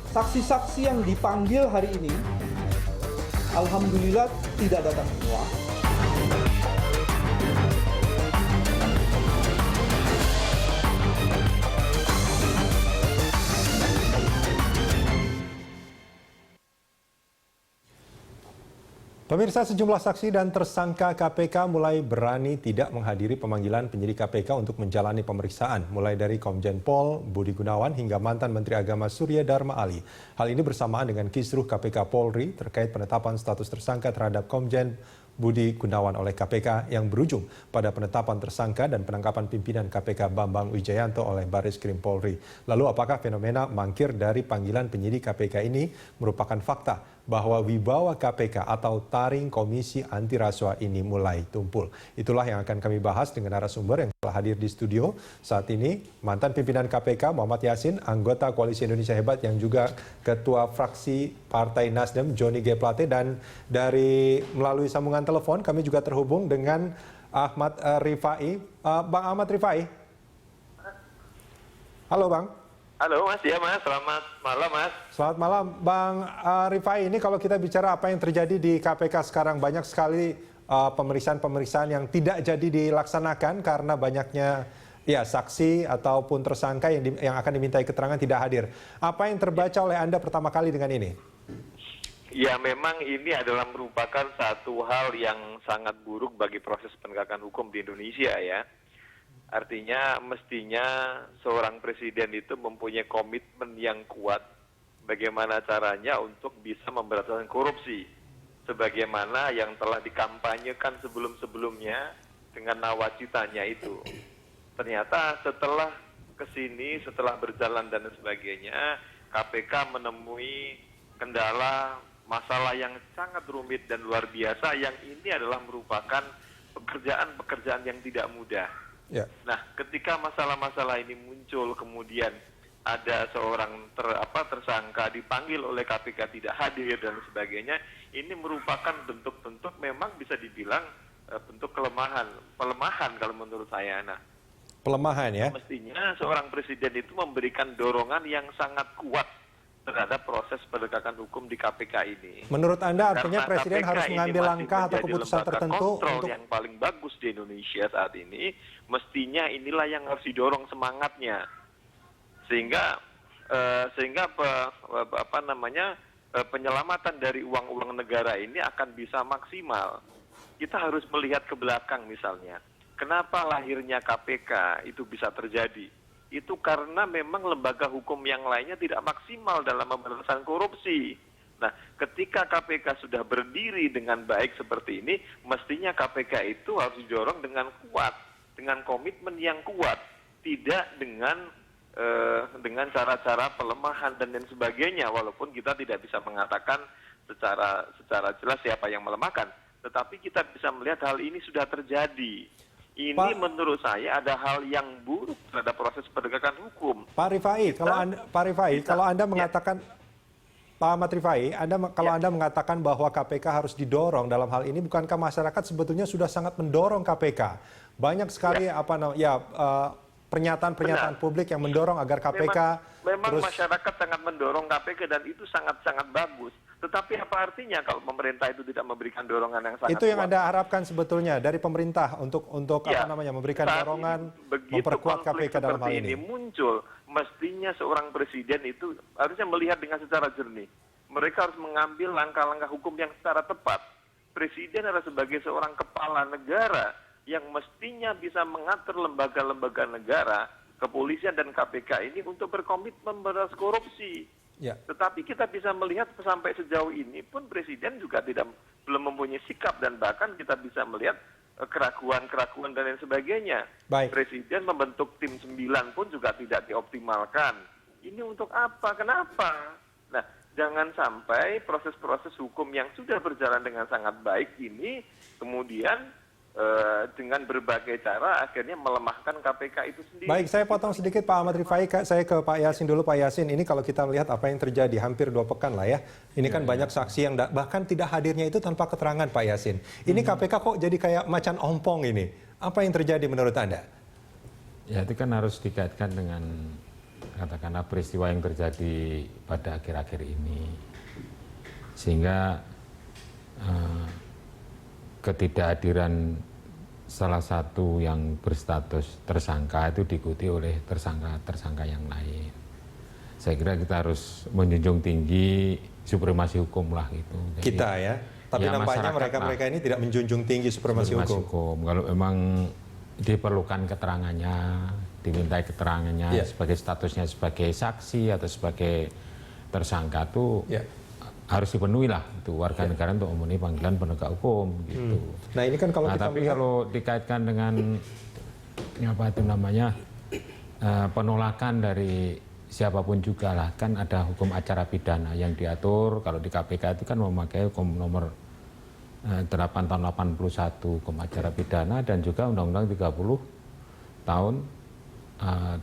Saksi-saksi yang dipanggil hari ini, alhamdulillah tidak datang semua. Pemirsa, sejumlah saksi dan tersangka KPK mulai berani tidak menghadiri pemanggilan penyidik KPK untuk menjalani pemeriksaan, mulai dari Komjen Pol Budi Gunawan hingga mantan Menteri Agama Surya Dharma Ali. Hal ini bersamaan dengan Kisruh KPK Polri terkait penetapan status tersangka terhadap Komjen Budi Gunawan oleh KPK yang berujung pada penetapan tersangka dan penangkapan pimpinan KPK Bambang Wijayanto oleh Bareskrim Polri. Lalu apakah fenomena mangkir dari panggilan penyidik KPK ini merupakan fakta bahwa wibawa KPK atau taring Komisi Anti Rasuah ini mulai tumpul? Itulah yang akan kami bahas dengan narasumber yang telah hadir di studio saat ini, mantan pimpinan KPK Muhammad Yassin, anggota Koalisi Indonesia Hebat yang juga Ketua Fraksi Partai Nasdem Joni G. Plate, dan dari melalui sambungan telepon kami juga terhubung dengan Ahmad Rifai. Bang Ahmad Rifai. Halo Bang. Halo Mas, ya Mas, selamat malam Mas. Selamat malam Bang Rifai. Ini kalau kita bicara apa yang terjadi di KPK sekarang, banyak sekali pemeriksaan-pemeriksaan yang tidak jadi dilaksanakan karena banyaknya saksi ataupun tersangka yang akan dimintai keterangan tidak hadir. Apa yang terbaca oleh Anda pertama kali dengan ini? Ya, memang ini adalah merupakan satu hal yang sangat buruk bagi proses penegakan hukum di Indonesia ya. Artinya mestinya seorang presiden itu mempunyai komitmen yang kuat bagaimana caranya untuk bisa memberantas korupsi. Sebagaimana yang telah dikampanyekan sebelum-sebelumnya dengan nawacitanya itu. Ternyata setelah kesini, setelah berjalan dan sebagainya, KPK menemui kendala, masalah yang sangat rumit dan luar biasa yang ini adalah merupakan pekerjaan-pekerjaan yang tidak mudah. Ya. Nah, ketika masalah-masalah ini muncul, kemudian ada seorang tersangka dipanggil oleh KPK tidak hadir dan sebagainya, ini merupakan bentuk-bentuk memang bisa dibilang bentuk pelemahan kalau menurut saya. Nah, pelemahan ya? Mestinya seorang presiden itu memberikan dorongan yang sangat kuat terhadap proses penegakan hukum di KPK ini. Menurut Anda artinya Karena presiden KPK harus mengambil langkah atau keputusan tertentu untuk yang paling bagus di Indonesia saat ini, mestinya inilah yang harus didorong semangatnya, sehingga penyelamatan dari uang-uang negara ini akan bisa maksimal. Kita harus melihat ke belakang misalnya, kenapa lahirnya KPK itu bisa terjadi? Itu karena memang lembaga hukum yang lainnya tidak maksimal dalam pemberantasan korupsi. Nah, ketika KPK sudah berdiri dengan baik seperti ini, mestinya KPK itu harus didorong dengan kuat, dengan komitmen yang kuat, tidak dengan cara-cara pelemahan dan lain sebagainya. Walaupun kita tidak bisa mengatakan secara jelas siapa yang melemahkan, tetapi kita bisa melihat hal ini sudah terjadi. Ini menurut saya ada hal yang buruk terhadap proses penegakan hukum. Pak Rifai, kalau Anda mengatakan, Pak Ahmad Rifai, Anda mengatakan bahwa KPK harus didorong dalam hal ini, bukankah masyarakat sebetulnya sudah sangat mendorong KPK? Banyak sekali pernyataan-pernyataan publik yang mendorong agar KPK memang masyarakat sangat mendorong KPK dan itu sangat-sangat bagus. Tetapi apa artinya kalau pemerintah itu tidak memberikan dorongan yang sangat kuat? Itu yang kuat? Anda harapkan sebetulnya dari pemerintah untuk memberikan dorongan, memperkuat KPK dalam hal ini. Muncul, mestinya seorang presiden itu harusnya melihat dengan secara jernih. Mereka harus mengambil langkah-langkah hukum yang secara tepat. Presiden adalah sebagai seorang kepala negara yang mestinya bisa mengatur lembaga-lembaga negara, kepolisian dan KPK ini untuk berkomitmen memberantas korupsi. Ya. Tetapi kita bisa melihat sampai sejauh ini pun presiden juga belum mempunyai sikap dan bahkan kita bisa melihat keraguan-keraguan dan lain sebagainya. Baik. Presiden membentuk tim 9 pun juga tidak dioptimalkan. Ini untuk apa? Kenapa? Nah, jangan sampai proses-proses hukum yang sudah berjalan dengan sangat baik ini kemudian dengan berbagai cara akhirnya melemahkan KPK itu sendiri. Baik, saya potong sedikit Pak Ahmad Rifai, saya ke Pak Yassin dulu. Pak Yassin, ini kalau kita melihat apa yang terjadi hampir 2 pekan lah ya. Ini kan banyak saksi yang bahkan tidak hadirnya itu tanpa keterangan Pak Yassin. Ini KPK kok jadi kayak macan ompong ini. Apa yang terjadi menurut Anda? Ya itu kan harus dikaitkan dengan katakanlah peristiwa yang terjadi pada akhir-akhir ini, sehingga ketidakhadiran salah satu yang berstatus tersangka itu diikuti oleh tersangka-tersangka yang lain. Saya kira kita harus menjunjung tinggi supremasi hukum lah gitu. Jadi, Kita ya, tapi ya, nampaknya mereka ini tidak menjunjung tinggi supremasi hukum. Kalau memang diperlukan keterangannya, dimintai keterangannya sebagai statusnya sebagai saksi atau sebagai tersangka itu harus dipenuhi lah itu warga negara untuk memenuhi panggilan penegak hukum gitu. Nah ini kan kalau kita tapi kalau dikaitkan dengan apa itu namanya penolakan dari siapapun juga lah, kan ada hukum acara pidana yang diatur kalau di KPK itu kan memakai hukum nomor 8 tahun 81 hukum acara pidana dan juga Undang-Undang 30 tahun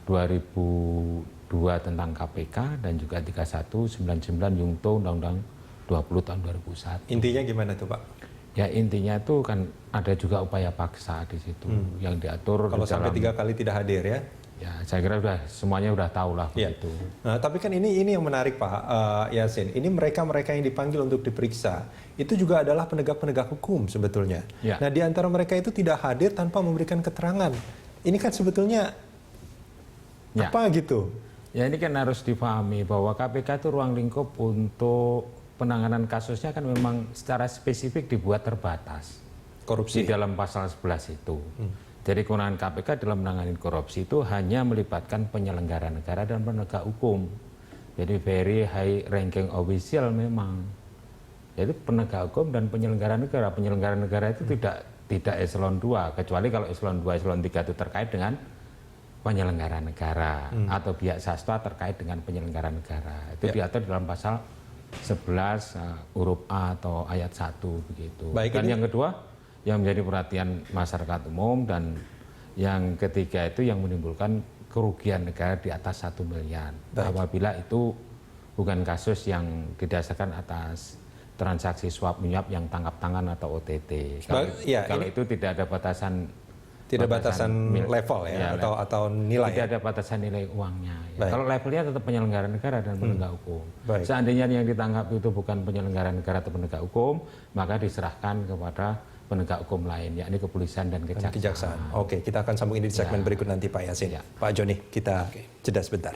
2002 tentang KPK dan juga 3199 Yungto Undang-Undang 20 tahun 2001. Intinya gimana tuh Pak? Ya intinya itu kan ada juga upaya paksa di situ yang diatur. Kalau sampai 3 kali tidak hadir ya? Ya saya kira semuanya udah tahu lah begitu. Nah, tapi kan ini yang menarik Pak Yasin. Ini mereka yang dipanggil untuk diperiksa itu juga adalah penegak-penegak hukum sebetulnya. Ya. Nah di antara mereka itu tidak hadir tanpa memberikan keterangan. Ini kan sebetulnya apa gitu? Ya ini kan harus dipahami bahwa KPK itu ruang lingkup untuk penanganan kasusnya kan memang secara spesifik dibuat terbatas. Korupsi. Di dalam pasal 11 itu. Jadi kewenangan KPK dalam menangani korupsi itu hanya melibatkan penyelenggara negara dan penegak hukum. Jadi very high ranking official memang. Jadi penegak hukum dan penyelenggara negara. Penyelenggara negara itu tidak eselon 2, kecuali kalau eselon 2, eselon 3 itu terkait dengan penyelenggara negara atau pihak swasta terkait dengan penyelenggara negara. Itu diatur dalam pasal 11 huruf A atau ayat 1 begitu. Dan yang kedua yang menjadi perhatian masyarakat umum dan yang ketiga itu yang menimbulkan kerugian negara di atas 1 miliar. Apabila itu bukan kasus yang didasarkan atas transaksi suap menyuap yang tangkap tangan atau OTT. Kalau itu tidak ada batasan level ya, atau nilai. Tidak ada batasan nilai uangnya. Ya. Kalau levelnya tetap penyelenggara negara dan penegak hukum. Seandainya yang ditangkap itu bukan penyelenggara negara atau penegak hukum, maka diserahkan kepada penegak hukum lain, yakni kepolisian dan kejaksaan. Oke, kita akan sambung ini di segmen berikut nanti Pak Yasin. Pak Joni, kita jeda sebentar.